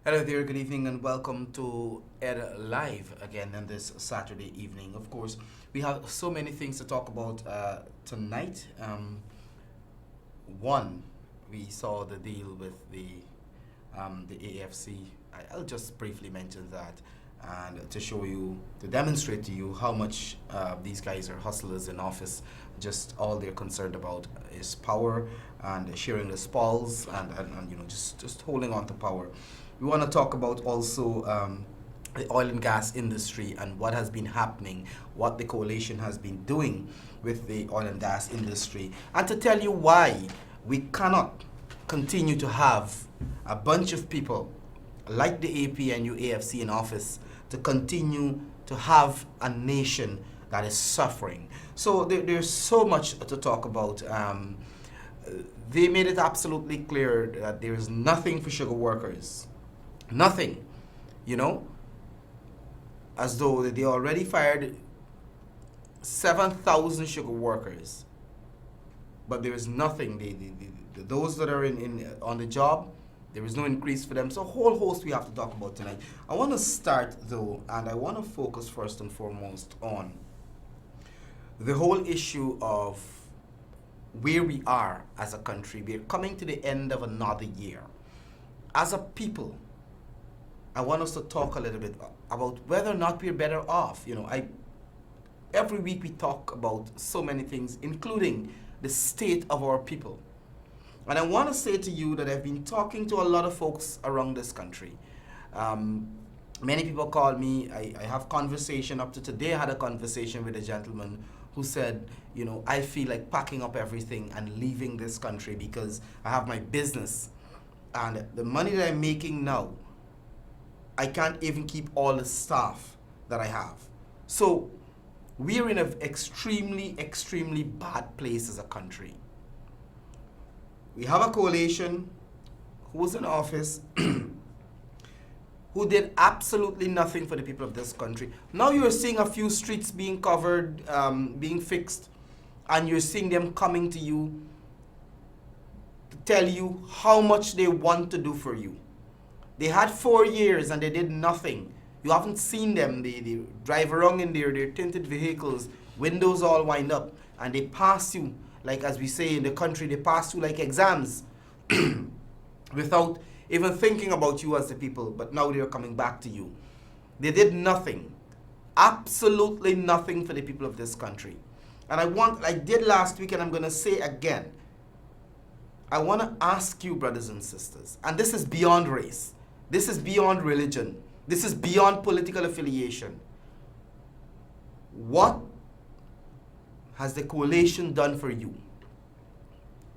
Hello there, good evening, and welcome to Ed Live again on this Saturday evening. Of course, we have so many things to talk about tonight. One, we saw the deal with the AFC. I'll just briefly mention that, and to show you, to demonstrate to you how much these guys are hustlers in office. Just all they're concerned about is power and sharing the spoils and just holding on to power. We want to talk about also the oil and gas industry and what has been happening, what the coalition has been doing with the oil and gas industry, and to tell you why we cannot continue to have a bunch of people like the APNU AFC in office to continue to have a nation that is suffering. So there's so much to talk about. They made it absolutely clear that there is nothing for sugar workers. Nothing, as though they already fired 7,000 sugar workers, but there is nothing. Those that are on the job, there is no increase for them. So a whole host we have to talk about tonight. I want to start though, and I want to focus first and foremost on the whole issue of where we are as a country. We're coming to the end of another year. As a people, I want us to talk a little bit about whether or not we're better off. Every week we talk about so many things, including the state of our people. And I want to say to you that I've been talking to a lot of folks around this country. Many people call me. I have conversation. Up to today, I had a conversation with a gentleman who said, I feel like packing up everything and leaving this country because I have my business. And the money that I'm making now, I can't even keep all the staff that I have. So we're in an extremely, extremely bad place as a country. We have a coalition who was in office who did absolutely nothing for the people of this country. Now you're seeing a few streets being covered, being fixed, and you're seeing them coming to you to tell you how much they want to do for you. They had 4 years and they did nothing. You haven't seen them. They drive around in their tinted vehicles, windows all wind up, and they pass you, like as we say in the country, they pass you like exams without even thinking about you as the people, but now they're coming back to you. They did nothing, absolutely nothing for the people of this country. And I did last week and I'm going to say again, I want to ask you, brothers and sisters, and this is beyond race. This is beyond religion. This is beyond political affiliation. What has the coalition done for you?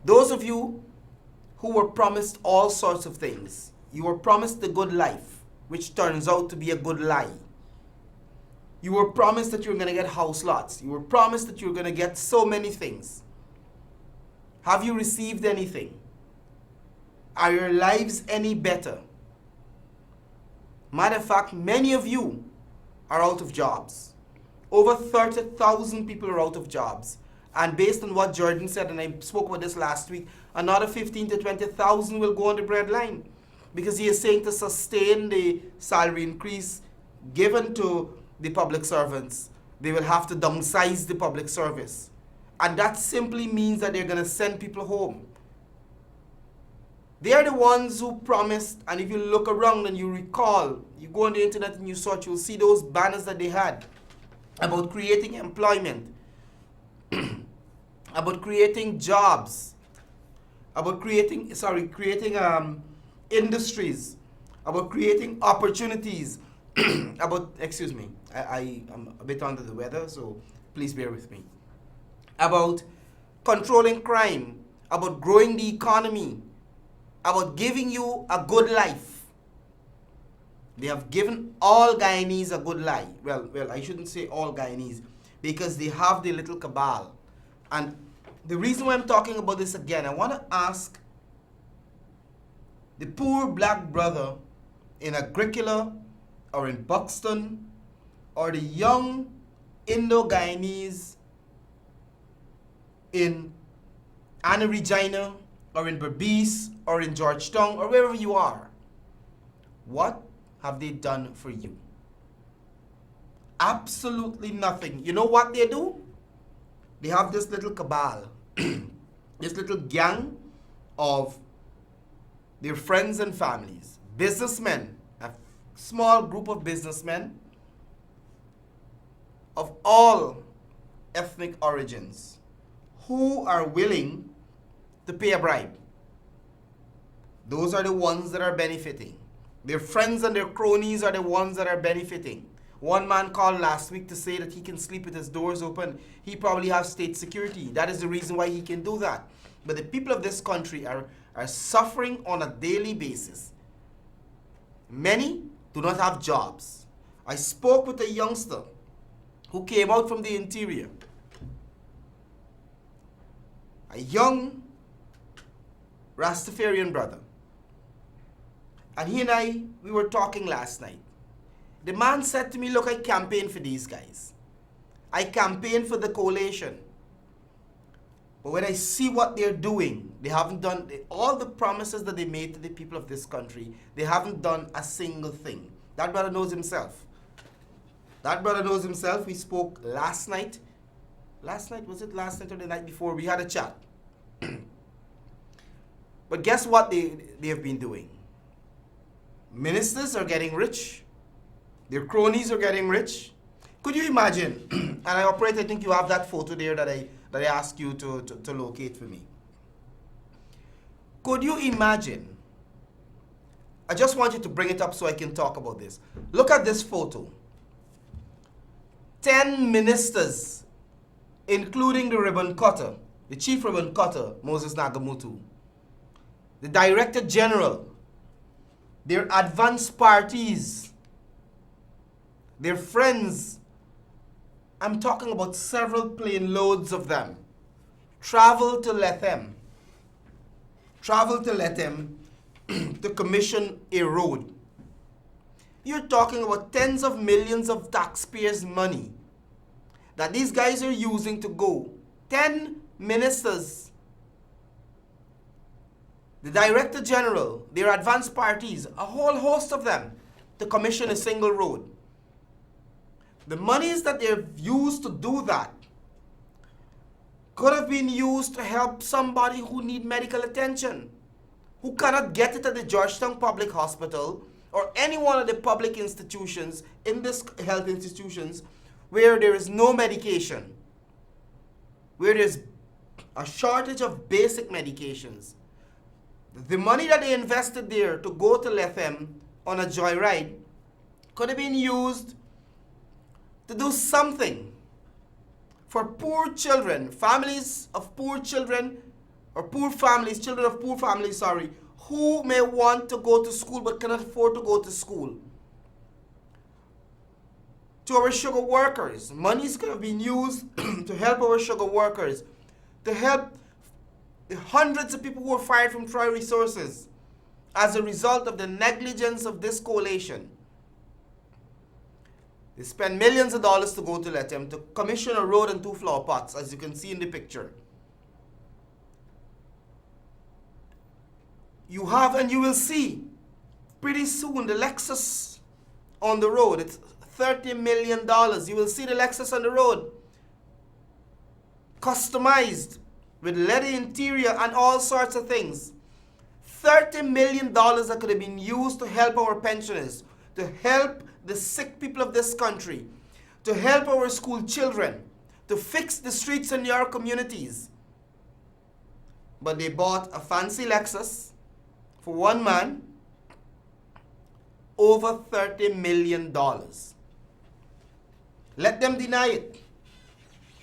Those of you who were promised all sorts of things, you were promised the good life, which turns out to be a good lie. You were promised that you were going to get house lots. You were promised that you were going to get so many things. Have you received anything? Are your lives any better? Matter of fact, many of you are out of jobs. Over 30,000 people are out of jobs. And based on what Jordan said, and I spoke about this last week, another 15 to 20,000 will go on the breadline. Because he is saying to sustain the salary increase given to the public servants, they will have to downsize the public service. And that simply means that they're going to send people home. They are the ones who promised, and if you look around and you recall, you go on the internet and you search, you'll see those banners that they had about creating employment, about creating jobs, about creating industries, about creating opportunities, I'm a bit under the weather, so please bear with me. About controlling crime, about growing the economy, about giving you a good life. They have given all Guyanese a good life. Well, I shouldn't say all Guyanese, because they have the little cabal. And the reason why I'm talking about this again, I want to ask the poor black brother in Agricola or in Buxton or the young Indo-Guyanese in Anna Regina or in Berbice or in Georgetown or wherever you are. What have they done for you? Absolutely nothing. You know what they do? They have this little cabal, this little gang of their friends and families, businessmen, a small group of businessmen of all ethnic origins who are willing to pay a bribe. Those are the ones that are benefiting. Their friends and their cronies are the ones that are benefiting. One man called last week to say that he can sleep with his doors open. He probably has state security. That is the reason why he can do that. But the people of this country are suffering on a daily basis. Many do not have jobs. I spoke with a youngster who came out from the interior. A young Rastafarian brother. And he and I, we were talking last night. The man said to me, look, I campaigned for these guys. I campaigned for the coalition. But when I see what they're doing, they haven't done all the promises that they made to the people of this country. They haven't done a single thing. That brother knows himself. That brother knows himself. We spoke last night. Last night, was it last night or the night before? We had a chat. But guess what they have been doing? Ministers are getting rich. Their cronies are getting rich. Could you imagine? And I think you have that photo there that I asked you to locate for me. Could you imagine? I just want you to bring it up so I can talk about this. Look at this photo. 10 ministers, including the ribbon cutter, the chief ribbon cutter, Moses Nagamutu, the director general, their advanced parties, their friends. I'm talking about several plane loads of them. Travel to Lethem to commission a road. You're talking about tens of millions of taxpayers' money that these guys are using to go. 10 ministers, the director general, their advanced parties, a whole host of them, to commission a single road. The monies that they've used to do that could have been used to help somebody who need medical attention, who cannot get it at the Georgetown Public Hospital or any one of the public institutions in this health institutions where there is no medication, where there's a shortage of basic medications. The money that they invested there to go to Lethem on a joyride could have been used to do something for poor children, families of poor children, or poor families, children of poor families, who may want to go to school but cannot afford to go to school. To our sugar workers, monies could have been used to help our sugar workers, to help the hundreds of people who were fired from Troy Resources as a result of the negligence of this coalition. They spent millions of dollars to go to Lethem to commission a road and 2 flower pots, as you can see in the picture. You have, and you will see pretty soon, the Lexus on the road. It's $30 million. You will see the Lexus on the road, customized with leather interior and all sorts of things. $30 million that could have been used to help our pensioners, to help the sick people of this country, to help our school children, to fix the streets in your communities. But they bought a fancy Lexus for one man, over $30 million. Let them deny it.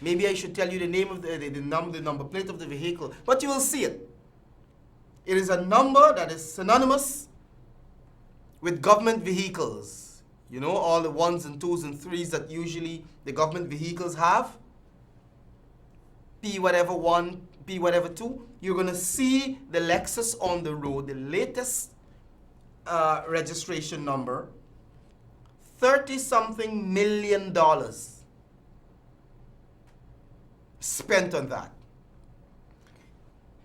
Maybe I should tell you the name of the number plate of the vehicle, but you will see it. It is a number that is synonymous with government vehicles. You know, all the 1s and 2s and 3s that usually the government vehicles have. P whatever 1, P whatever 2. You're going to see the Lexus on the road, the latest registration number, $30-something million spent on that.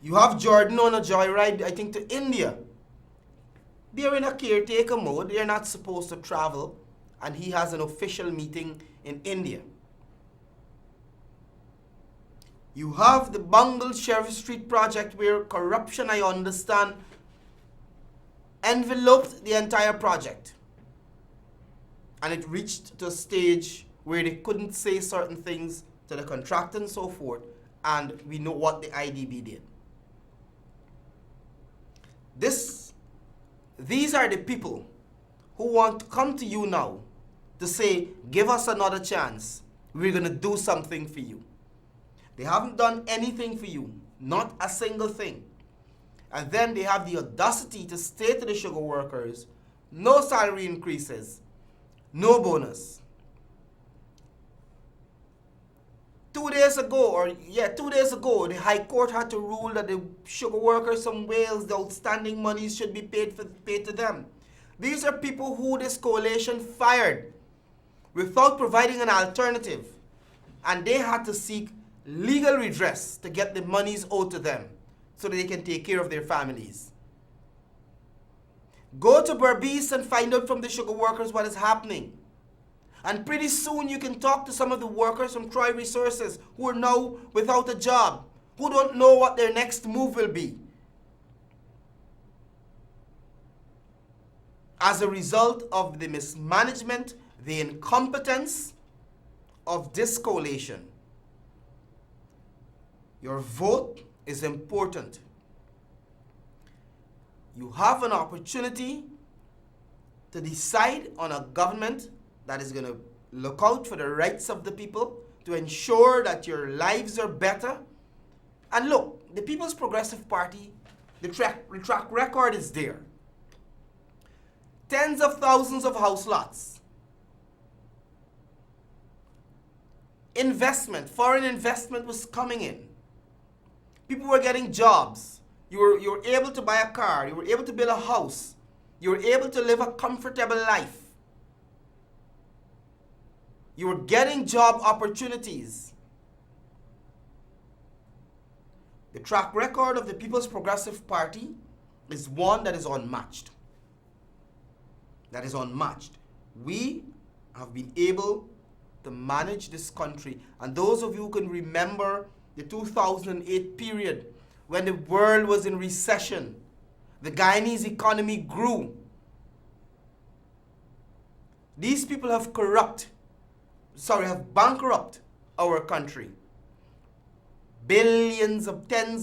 You have Jordan on a joyride, I think, to India. They're in a caretaker mode. They're not supposed to travel. And he has an official meeting in India. You have the bungled Sheriff Street project where corruption, I understand, enveloped the entire project. And it reached to a stage where they couldn't say certain things to the contractor and so forth. And we know what the IDB did. These are the people who want to come to you now to say, give us another chance. We're going to do something for you. They haven't done anything for you, not a single thing. And then they have the audacity to say to the sugar workers, no salary increases, no bonus. 2 days ago, the High Court had to rule that the sugar workers from Wales, the outstanding monies should be paid to them. These are people who this coalition fired without providing an alternative. And they had to seek legal redress to get the monies owed to them so that they can take care of their families. Go to Berbice and find out from the sugar workers what is happening. And pretty soon you can talk to some of the workers from Troy Resources who are now without a job, who don't know what their next move will be. As a result of the mismanagement, the incompetence of this coalition. Your vote is important. You have an opportunity to decide on a government that is going to look out for the rights of the people, to ensure that your lives are better. And look, the People's Progressive Party, the track record is there. Tens of thousands of house lots. Investment, foreign investment was coming in. People were getting jobs. You were able to buy a car. You were able to build a house. You were able to live a comfortable life. You were getting job opportunities. The track record of the People's Progressive Party is one that is unmatched. That is unmatched. We have been able to manage this country. And those of you who can remember the 2008 period when the world was in recession, the Guyanese economy grew. These people have bankrupt our country. Tens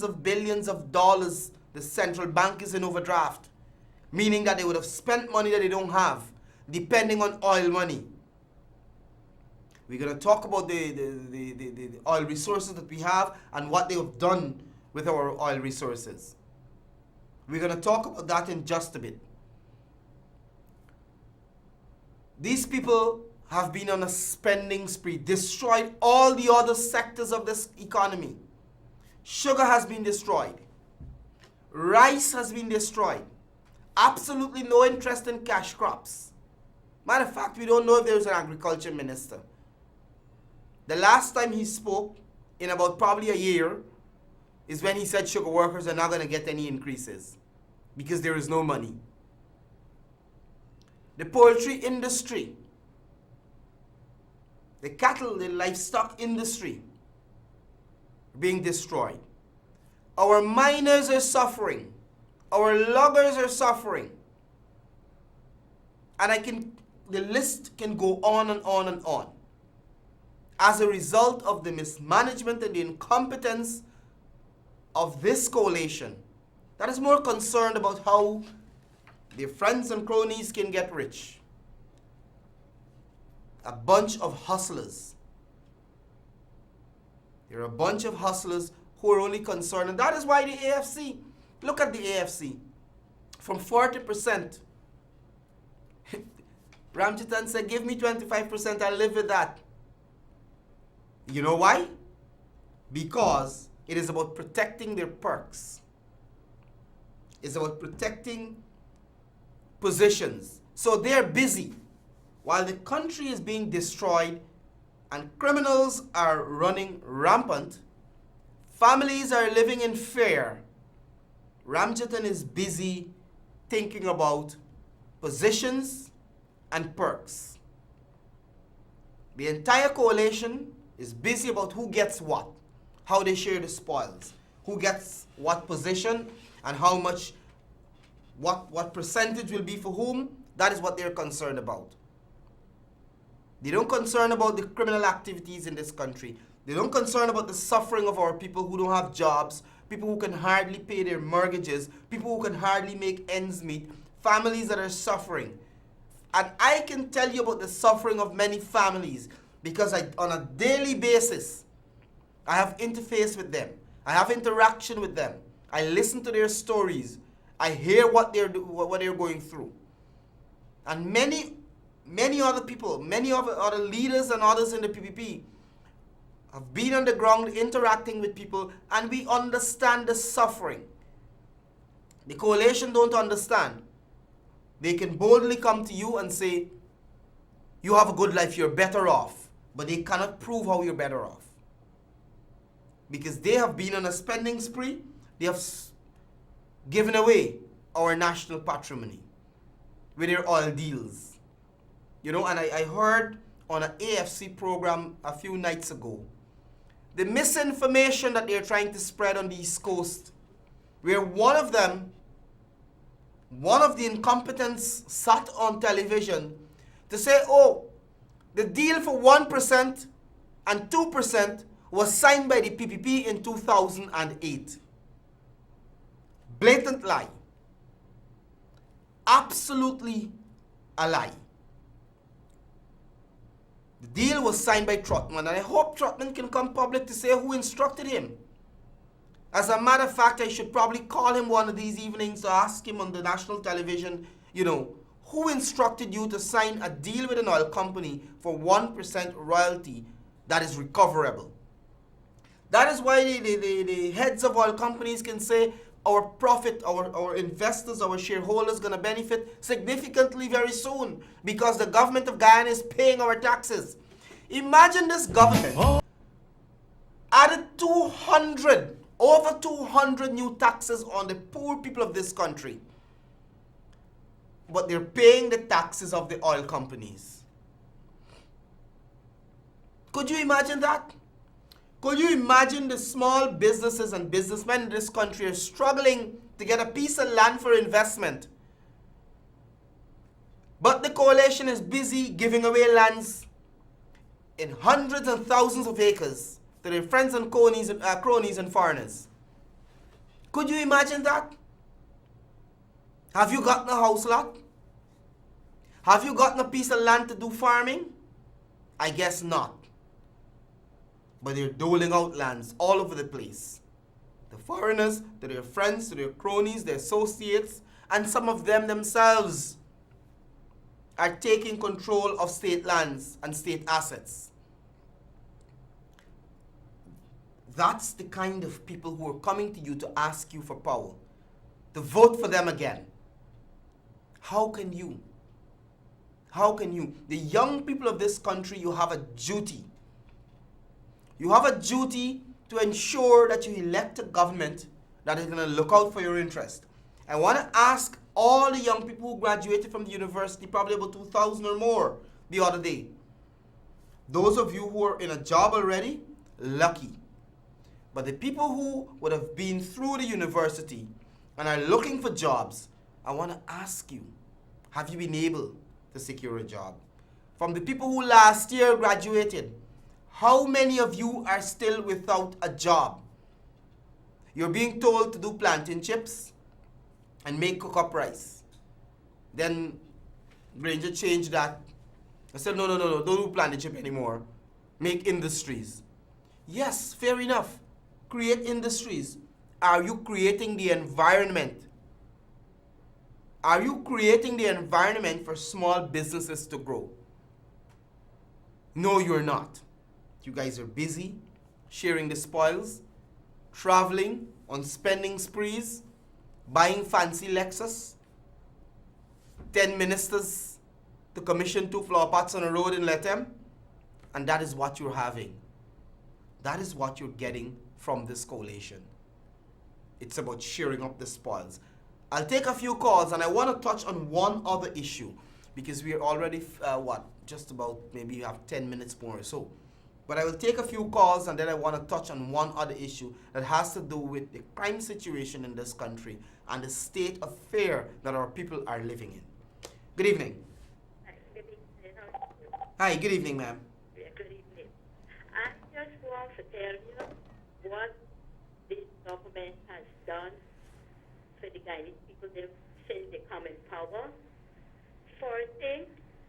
of billions of dollars, the central bank is in overdraft, meaning that they would have spent money that they don't have, depending on oil money. We're going to talk about the oil resources that we have and what they have done with our oil resources. We're going to talk about that in just a bit. These people have been on a spending spree, destroyed all the other sectors of this economy. Sugar has been destroyed. Rice has been destroyed. Absolutely no interest in cash crops. Matter of fact, we don't know if there's an agriculture minister. The last time he spoke, in about probably a year, is when he said sugar workers are not going to get any increases because there is no money. The poultry industry, the cattle, the livestock industry being destroyed. Our miners are suffering. Our loggers are suffering. And the list can go on and on and on. As a result of the mismanagement and the incompetence of this coalition that is more concerned about how their friends and cronies can get rich. A bunch of hustlers. There are a bunch of hustlers who are only concerned, and that is why the AFC, look at the AFC, from 40%. Ramchitan said, give me 25%, I'll live with that. You know why? Because it is about protecting their perks. It's about protecting positions. So they're busy. While the country is being destroyed and criminals are running rampant, families are living in fear. Ramjatan is busy thinking about positions and perks. The entire coalition is busy about who gets what, how they share the spoils, who gets what position, and how much, what percentage will be for whom. That is what they're concerned about. They don't concern about the criminal activities in this country. They don't concern about the suffering of our people who don't have jobs, people who can hardly pay their mortgages, people who can hardly make ends meet, families that are suffering. And I can tell you about the suffering of many families because on a daily basis, I have interface with them. I have interaction with them. I listen to their stories. I hear what they're going through. And many other people, many other leaders and others in the PPP have been on the ground interacting with people, and we understand the suffering. The coalition don't understand. They can boldly come to you and say, you have a good life, you're better off. But they cannot prove how you're better off. Because they have been on a spending spree. They have given away our national patrimony with their oil deals. You know, and I heard on an AFC program a few nights ago, the misinformation that they're trying to spread on the East Coast, where one of the incompetents sat on television to say, oh, the deal for 1% and 2% was signed by the PPP in 2008. Blatant lie. Absolutely a lie. The deal was signed by Trotman, and I hope Trotman can come public to say who instructed him. As a matter of fact, I should probably call him one of these evenings to ask him on the national television, you know, who instructed you to sign a deal with an oil company for 1% royalty that is recoverable? That is why the heads of oil companies can say our profit, our investors, our shareholders going to benefit significantly very soon because the government of Guyana is paying our taxes. Imagine this government added over 200 new taxes on the poor people of this country. But they're paying the taxes of the oil companies. Could you imagine that? Could you imagine the small businesses and businessmen in this country are struggling to get a piece of land for investment? But the coalition is busy giving away lands in hundreds and thousands of acres to their friends and cronies and foreigners. Could you imagine that? Have you gotten a house lot? Have you gotten a piece of land to do farming? I guess not. But they're doling out lands all over the place. The foreigners, to their friends, to their cronies, their associates, and some of them themselves are taking control of state lands and state assets. That's the kind of people who are coming to you to ask you for power, to vote for them again. How can you? How can you? The young people of this country, you have a duty. You have a duty to ensure that you elect a government that is going to look out for your interest. I want to ask all the young people who graduated from the university, probably about 2,000 or more the other day. Those of you who are in a job already, lucky. But the people who would have been through the university and are looking for jobs, I want to ask you, have you been able to secure a job? From the people who last year graduated, how many of you are still without a job? You're being told to do plantain chips and make cook-up rice. Then Granger changed that. I said, no, don't do plantain chip anymore. Make industries. Yes, fair enough. Create industries. Are you creating the environment? Are you creating the environment for small businesses to grow? No, you're not. You guys are busy sharing the spoils, traveling on spending sprees, buying fancy Lexus, 10 ministers to commission 2 flower pots on a road in Letem, and that is what you're having. That is what you're getting from this coalition. It's about sharing up the spoils. I'll take a few calls, and I want to touch on one other issue because we are already just about, maybe you have 10 minutes more or so. But I will take a few calls, and then I want to touch on one other issue that has to do with the crime situation in this country and the state of fear that our people are living in. Good evening. Good evening. Hi, good evening, ma'am. Yeah, good evening. I just want to tell you what this government has done for the Guyanese people since they come in power. First thing,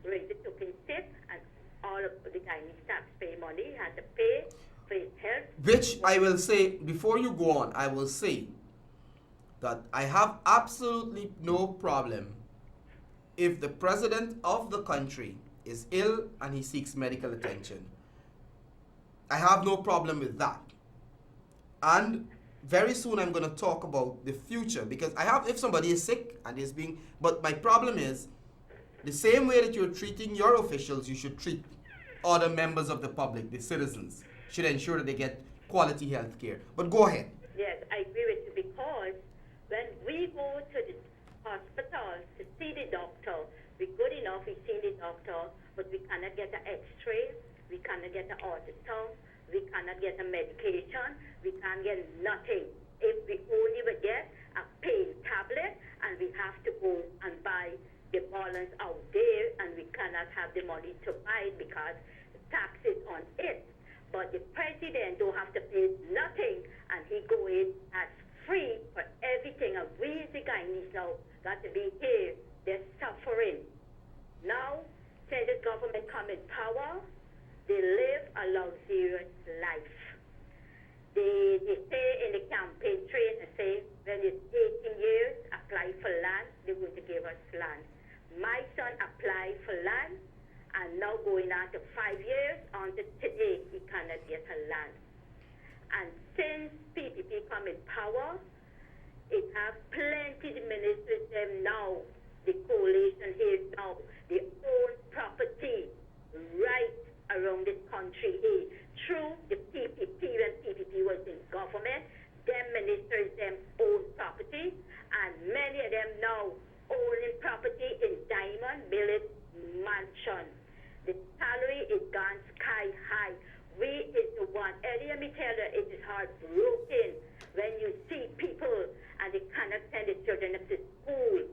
raise the token tip, and all of the Guyanese taxpayer money has to pay for his health. Which I will say, before you go on, I will say that I have absolutely no problem if the president of the country is ill and he seeks medical attention. I have no problem with that. And very soon I'm going to talk about the future, because if somebody is sick and is but my problem is, the same way that you're treating your officials, you should treat other members of the public, the citizens, should ensure that they get quality health care. But go ahead. Yes, I agree with you, because when we go to the hospital to see the doctor, we're good enough, we see the doctor, but we cannot get an x-ray, we cannot get an ultrasound, we cannot get a medication, we can't get nothing. If we only would get a pain tablet, and we have to go and buy the balance out there, and we cannot have the money to buy it because the tax is on it. But the president don't have to pay nothing, and he go in as free for everything. And we, the Guyanese, now got to be here. They're suffering. Now, since the government come in power, they live a luxurious life. They say in the campaign train, they say, when it's 18 years, apply for land, they're going to give us land. My son applied for land, and now going on to 5 years, until today, he cannot get a land. And since PPP come in power, it have plenty of ministers them now, the coalition here now, they own property right around this country here. Through the PPP, when PPP was in government, them ministers them own property, and many of them now owning property in Diamond Village Mansion. The salary is gone sky high. We is the one. Earlier, me tell you, it is heartbroken when you see people and they cannot send the children up to school.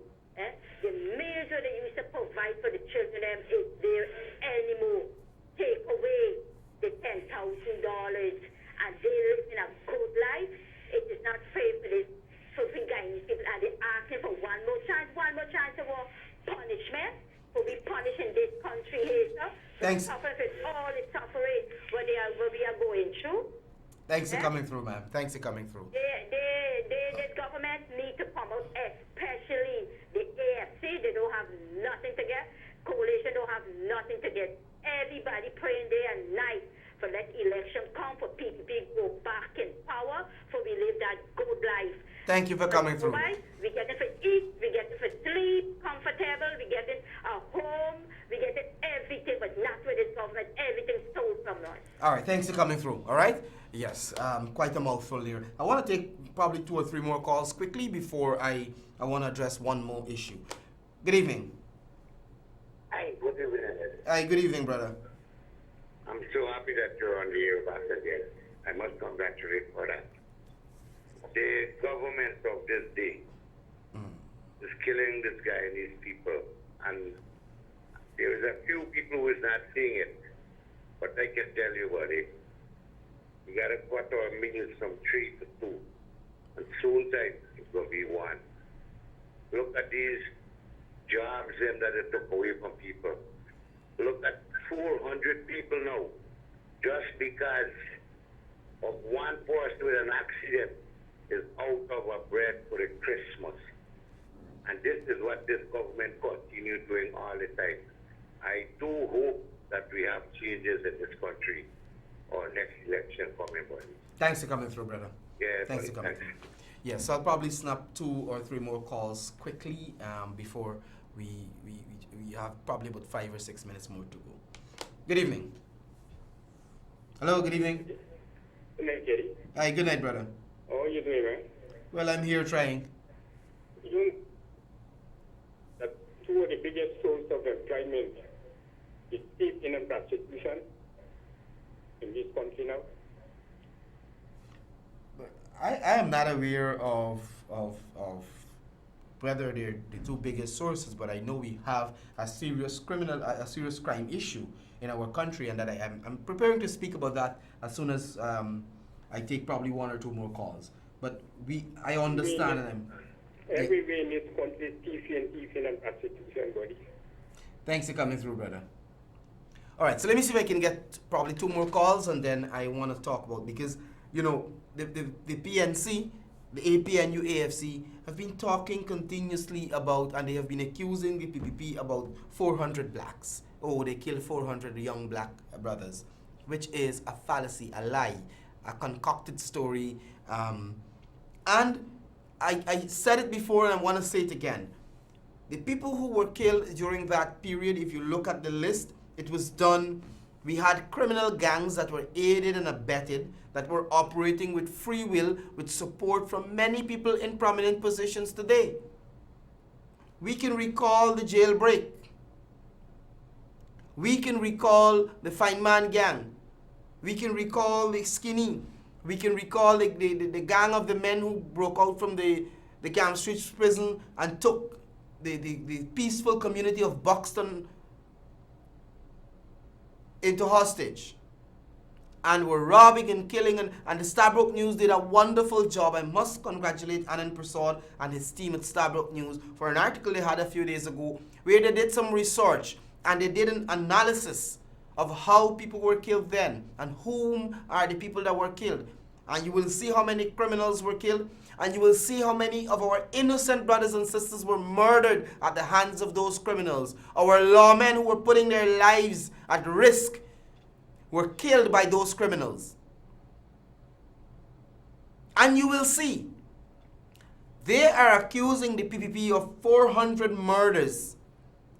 The meals that they used to provide for the children them is there anymore. Take away the $10,000, and they live in a good life. It is not fair for this. For Guyanese people, and they're asking for one more chance for punishment, for we punishing this country here, sir. Thanks. Suffer for all the suffering what we are going through. Thanks for coming through, ma'am. Thanks for coming through. This government need to come out, especially the AFC. They don't have nothing to get. Coalition don't have nothing to get. Everybody praying day and night for let election come, for PPP go back in power, for we live that good life. Thank you for coming through. We get it for eat, we get it for sleep, comfortable, we get it a home, we get it everything, but not with this government. Everything stole from us. All right, thanks for coming through. All right? Yes, quite a mouthful here. I want to take probably 2 or 3 more calls quickly before I want to address one more issue. Good evening. Hi, good evening. Hi, good evening, brother. I'm so happy that you're on the air back again. I must congratulate for that. The government of this day is killing this guy and these people. And there is a few people who is not seeing it. But I can tell you about it. You got to cut our meals from 3 to 2. And soon time, it's going to be 1. Look at these jobs that they took away from people. Look at 400 people now, just because of one person with an accident is out of a bread for the Christmas. And this is what this government continue doing all the time. I do hope that we have changes in this country or next election coming, buddy. Thanks for coming through, brother. Yeah, Thanks buddy, for coming thanks. through. Yes, so I'll probably snap 2 or 3 more calls quickly before we have probably about 5 or 6 minutes more to go. Good evening. Hello, good evening. Good night, Jerry. Hi, good night, brother. How are you doing, man? Well, I'm here trying. You that two of the biggest sources of employment is thieving and prostitution in this country now. But I am not aware of whether they're the two biggest sources, but I know we have a serious a serious crime issue in our country, and that I'm preparing to speak about that as soon as I take probably one or two more calls. But I understand, and I'm. Everywhere in this country is thieving and prostitution, buddy. Thanks for coming through, brother. All right, so let me see if I can get probably two more calls, and then I want to talk about, because you know the PNC, the APNU, AFC have been talking continuously about, and they have been accusing the PPP about 400 blacks. Oh, they killed 400 young black brothers, which is a fallacy, a lie, a concocted story. And I said it before, and I want to say it again. The people who were killed during that period, if you look at the list, it was done. We had criminal gangs that were aided and abetted, that were operating with free will, with support from many people in prominent positions today. We can recall the jailbreak. We can recall the Fine Man gang. We can recall the Skinny. We can recall the gang of the men who broke out from the Camp Street prison and took the peaceful community of Buxton into hostage, and were robbing and killing, and the Starbrook News did a wonderful job. I must congratulate Anand Prasad and his team at Starbrook News for an article they had a few days ago where they did some research and they did an analysis of how people were killed then and whom are the people that were killed. And you will see how many criminals were killed, and you will see how many of our innocent brothers and sisters were murdered at the hands of those criminals. Our lawmen who were putting their lives at risk were killed by those criminals. And you will see, they are accusing the PPP of 400 murders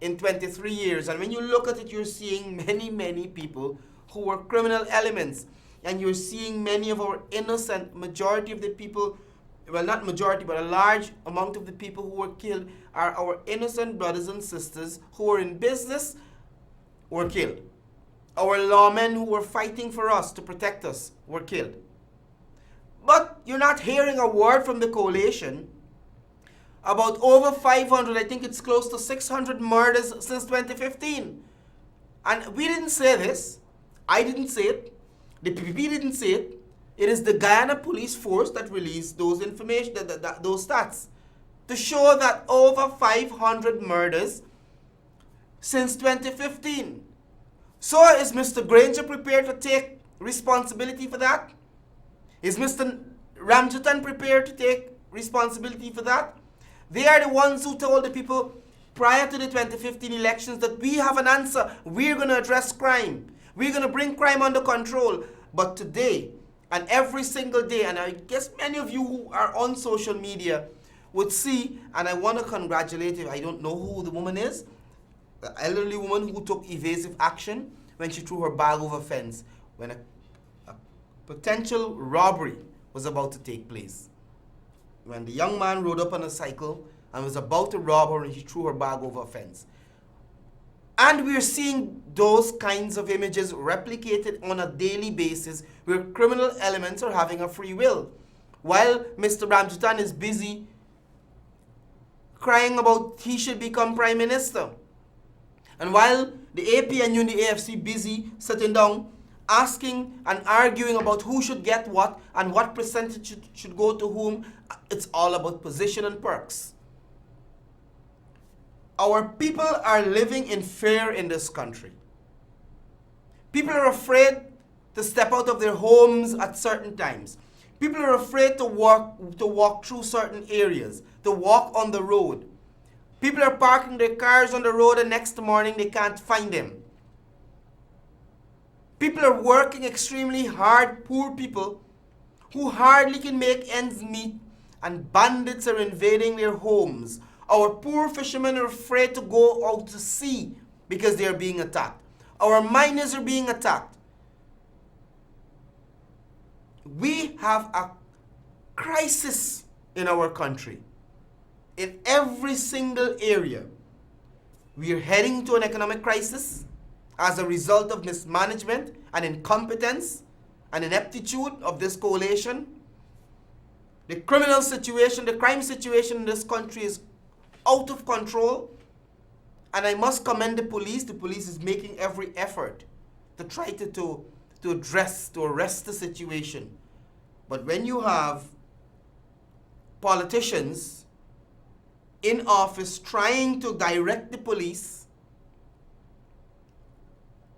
in 23 years. And when you look at it, you're seeing many, many people who were criminal elements. And you're seeing many of our innocent, majority of the people, well, not majority, but a large amount of the people who were killed are our innocent brothers and sisters who were in business, were killed. Our lawmen who were fighting for us to protect us were killed. But you're not hearing a word from the coalition about over 500, I think it's close to 600 murders since 2015. And we didn't say this. I didn't say it. The PPP didn't say it. It is the Guyana Police Force that released those information, those stats, to show that over 500 murders since 2015. So is Mr. Granger prepared to take responsibility for that? Is Mr. Ramjatan prepared to take responsibility for that? They are the ones who told the people prior to the 2015 elections that we have an answer. We're going to address crime. We're going to bring crime under control. But today, and every single day, and I guess many of you who are on social media would see, and I want to congratulate you, I don't know who the woman is, the elderly woman who took evasive action when she threw her bag over a fence when a potential robbery was about to take place. When the young man rode up on a cycle and was about to rob her, and he threw her bag over a fence. And we're seeing those kinds of images replicated on a daily basis where criminal elements are having a free will. While Mr. Ramjatan is busy crying about he should become prime minister. And while the APNU and the AFC busy sitting down asking and arguing about who should get what and what percentage should go to whom, it's all about position and perks. Our people are living in fear in this country. People are afraid to step out of their homes at certain times. People are afraid to walk through certain areas, to walk on the road. People are parking their cars on the road and next morning they can't find them. People are working extremely hard, poor people who hardly can make ends meet, and bandits are invading their homes. Our poor fishermen are afraid to go out to sea because they are being attacked. Our miners are being attacked. We have a crisis in our country. in every single area. We are heading to an economic crisis as a result of mismanagement and incompetence and ineptitude of this coalition. The criminal situation, the crime situation in this country is out of control. And I must commend the police. The police is making every effort to try to arrest the situation. But when you have politicians in office trying to direct the police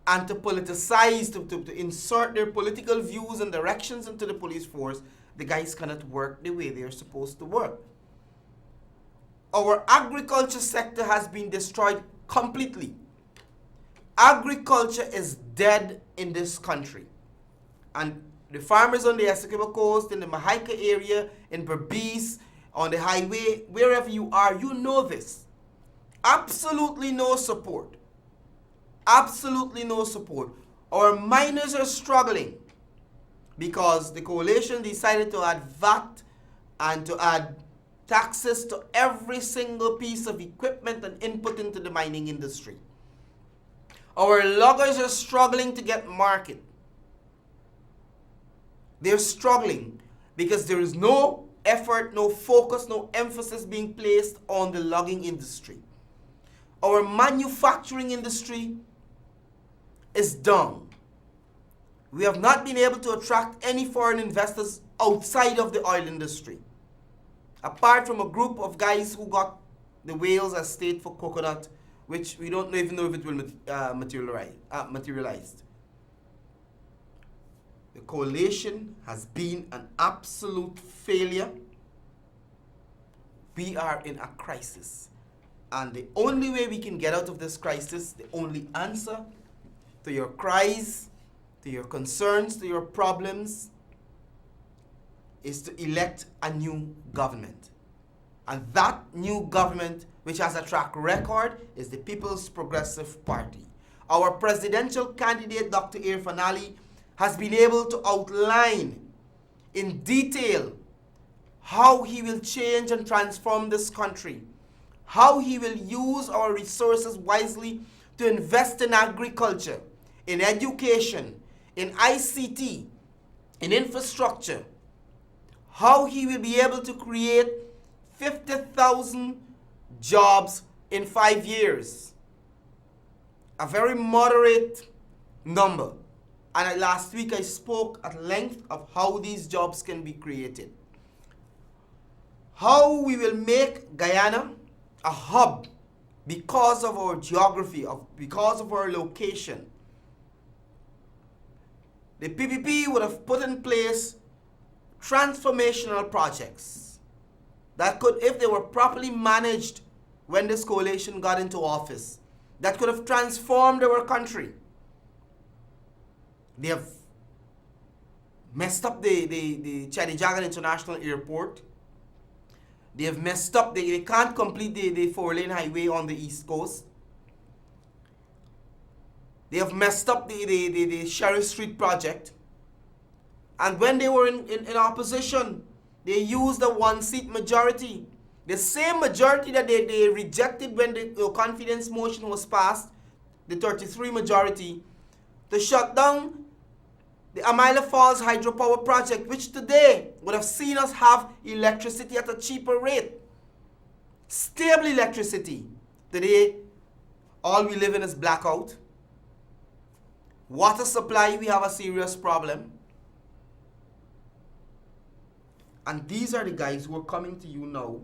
and to politicize, to insert their political views and directions into the police force, the guys cannot work the way they're supposed to work. Our agriculture sector has been destroyed completely. Agriculture is dead in this country. And the farmers on the Essequibo Coast, in the Mahaika area, in Berbice, on the highway, wherever you are, you know this. Absolutely no support. Absolutely no support. Our miners are struggling because the coalition decided to add VAT and to add taxes to every single piece of equipment and input into the mining industry. Our loggers are struggling to get market. They're struggling because there is no effort, no focus, no emphasis being placed on the logging industry. Our manufacturing industry is down. We have not been able to attract any foreign investors outside of the oil industry, apart from a group of guys who got the Wales estate for coconut, which we don't even know if it will materialize. The coalition has been an absolute failure. We are in a crisis. And the only way we can get out of this crisis, the only answer to your cries, to your concerns, to your problems, is to elect a new government. And that new government, which has a track record, is the People's Progressive Party. Our presidential candidate, Dr. Irfan Ali, has been able to outline in detail how he will change and transform this country, how he will use our resources wisely to invest in agriculture, in education, in ICT, in infrastructure, how he will be able to create 50,000 jobs in 5 years. A very moderate number. And last week I spoke at length of how these jobs can be created. How we will make Guyana a hub because of our geography, because of our location. The PPP would have put in place transformational projects that could, if they were properly managed when this coalition got into office, that could have transformed our country. They have messed up the Chadijagan International Airport. They have messed up, they can't complete the 4-lane highway on the East Coast. They have messed up the Sheriff Street project. And when they were in opposition, they used a one-seat majority. The same majority that they rejected when the confidence motion was passed, the 33 majority, to shut down the Amila Falls hydropower project, which today would have seen us have electricity at a cheaper rate. Stable electricity. Today, all we live in is blackout. Water supply, we have a serious problem. And these are the guys who are coming to you now,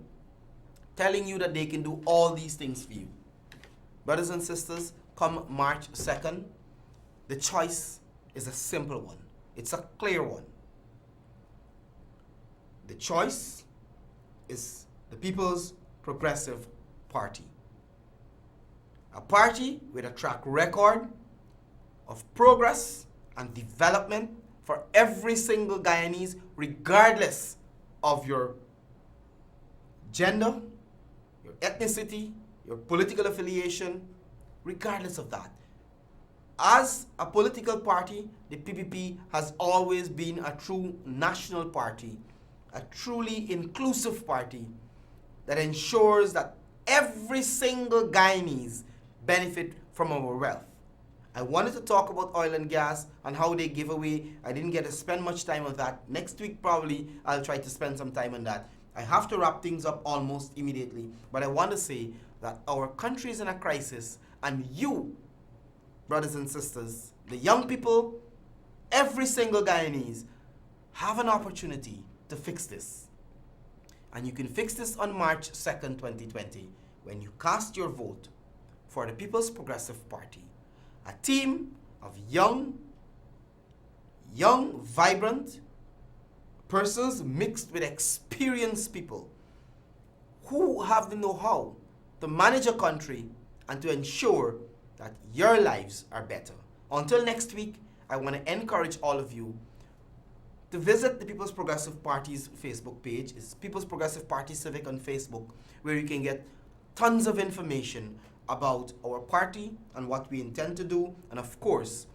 telling you that they can do all these things for you. Brothers and sisters, come March 2nd, the choice is a simple one. It's a clear one. The choice is the People's Progressive Party. A party with a track record of progress and development for every single Guyanese, regardless of your gender, your ethnicity, your political affiliation, regardless of that. As a political party, the PPP has always been a true national party, a truly inclusive party, that ensures that every single Guyanese benefit from our wealth. I wanted to talk about oil and gas and how they give away. I didn't get to spend much time on that. Next week probably I'll try to spend some time on that. I have to wrap things up almost immediately, but I want to say that our country is in a crisis, and you, brothers and sisters, the young people, every single Guyanese, have an opportunity to fix this. And you can fix this on March 2nd, 2020, when you cast your vote for the People's Progressive Party, a team of young, vibrant persons mixed with experienced people who have the know-how to manage a country and to ensure that your lives are better. Until next week, I want to encourage all of you to visit the People's Progressive Party's Facebook page. It's People's Progressive Party Civic on Facebook, where you can get tons of information about our party and what we intend to do. And of course,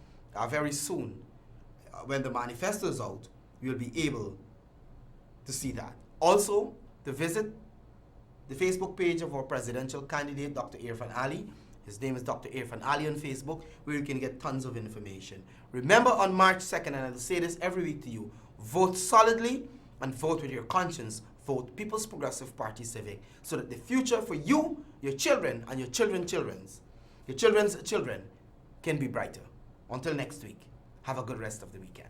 very soon, when the manifesto is out, you'll be able to see that. Also, to visit the Facebook page of our presidential candidate, Dr. Irfan Ali. His name is Dr. Irfan Ali on Facebook, where you can get tons of information. Remember, on March 2nd, and I'll say this every week to you, vote solidly and vote with your conscience. Vote People's Progressive Party Civic, so that the future for you, your children, and your children's children can be brighter. Until next week, have a good rest of the weekend.